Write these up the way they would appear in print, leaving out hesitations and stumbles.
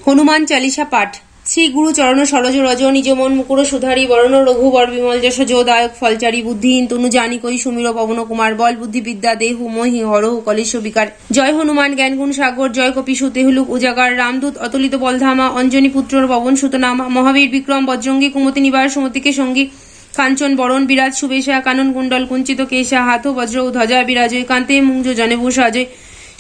হনুমান চালিসা পাঠ। শ্রী গুরু চরণ সরজ রজ নিজ মন মুকুর সুধারি বরণ রঘুবর বিমল যশ যোদায়ক ফলচারী বুদ্ধিহীন তনু জানিকই সুমির পবন কুমার বল বুদ্ধি বিদ্যা দেহু মহি হরহু কলেশ বিকার। জয় হনুমান জ্ঞান গুণ সাগর জয় কপিসু তেহুলুক উজাগার রামদূত অতুলিত বলধামা অঞ্জনী পুত্র পবন সুতনামা মহাবীর বিক্রম বজ্রঙ্গী কুমতি নিবার সুমতিকে সঙ্গী কাঞ্চন বরণ বিরাজ শুভেশা কানন কুণ্ডল কুঞ্চিত কেশা হাত বজ্র ধ্বজা বিরাজয় কান্তে মুঞ্জ জনেভূষ অজয়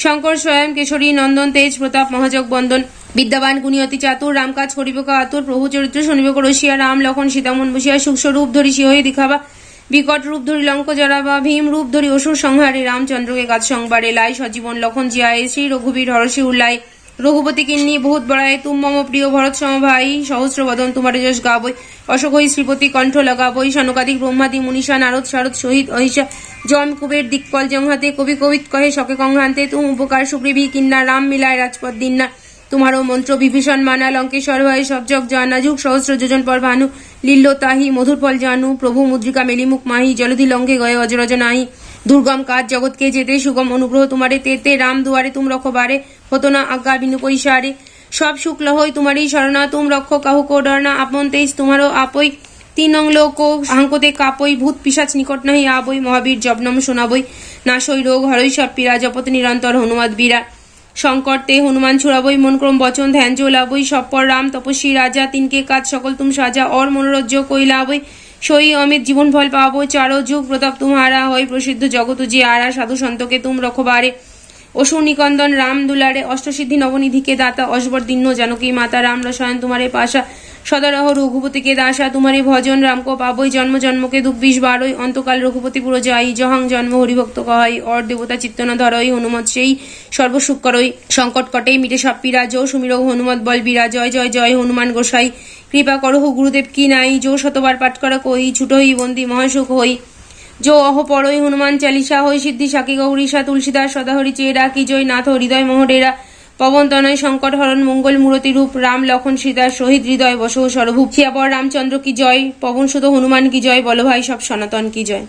শঙ্কর স্বয়ং কেশরী নন্দন তেজ প্রতাপ মহাজগ বন্দন বিদ্যাবান গুণী অতি চাতুর রাম কাজ করিব আতুর প্রভু চরিত্র শুনিব রসিয়া রাম লক্ষণ সীতামন বসিয়া সূক্ষ্ম রূপ ধরি সিংহই দেখাবা বিকট রূপ ধরি লঙ্ক জরাবা ভীম রূপ ধরি অসুর সংহারে রামচন্দ্রকে কাজ সংবারে লাই সজীবন লক্ষণ জিয়ায় শ্রী রঘুবীর হরষি উল্লায় রঘুপতি কিন্নি বহুত বড়ায় তুম মম প্রিয় ভরত সম ভাই সহস্র বদন তোমার যশ গাবই অশোকই শ্রীপতি কণ্ঠ লাগাবই সনকাদিক ব্রহ্মাদি মুনিষা নারদ শারদ শহীদ অহিষা জম কুবের দিকপল জংহাতে কবি কবিত কহে শকে কংহান্তে তুম উপকার সুগ্রীবী কিন্না রাম মিলায় রাজপথ দিন্না तुम्हारो मंत्र विभीषण माना लंकेश्वर भय सब जग जाना जुग सहस्र योजन पर भानु लील्लो ताही मधुर फल जानू प्रभु मुद्रिका मेलिमुख माही जलधि लंके गए अजरज नाही दुर्गम काज जगत के जेते सुगम अनुग्रह तुम्हारे तेते राम दुआरे तुम रखो बारे होतो ना आज्ञा बिनु पैसारे सब सुख लहोई तुम्हारी शरणा तुम रखो काहू को डरना आपन तेज तुम्हारो आपई तीन लोको हांकोते कापई भूत पिशाच निकट नहीं आबई महावीर जबनम शोनाबई नाशई रोग हरई सब पीड़ा जपत निरंतर हनुमत बीरा शंकर ते हनुमान छुड़ाबई मन क्रम बचन ध्यान जोलाबई सब पर राम तपस्वी राजा तिनके काज सकल तुम साजा और मनोरज्य कइलाबई सही अमित जीवन फल पाबो चारो जुग प्रताप तुम्हारा होई प्रसिद्ध जगत जी आरा साधु संत के तुम रखबारे असुर निकंदन राम दुलारे अष्टसिद्धि नवनिधि के दाता अशबर दीन्न जानकी माता राम रसायन तुम्हारे पाशा सदा रहो रघुपति के दासा तुम्हारे भजन राम को पाबई जन्म जन्म के दुख 20 बारई अंतकाल रघुपति पुर जाई जहां जन्म हरिभक्त कहई और देवता चित्त न धरई हनुमत सेई सर्वसुख करई संकट कटे मिटे सब पीड़ा जो सुमिर हनुमत बल बीरा जय जय जय हनुमान गोसाई कृपा करहु गुरुदेव की नाई जो शतबार पाठ कर कोई छुटई बंदी महासुख होई जो अह पड़ई हनुमान चालीसा होई सिद्धि साकी गौरीशा तुलसीदास सदाहरि चेरा की जय नाथ हृदय मोहडेरा पवन तनय संकट हरण मंगल मूर्ति रूप राम लखन सीता शहीद हृदय बसो सर्वभूप सियावर रामचंद्र की जय पवन सुत हनुमान की जय बल भाई सब सनातन की जय।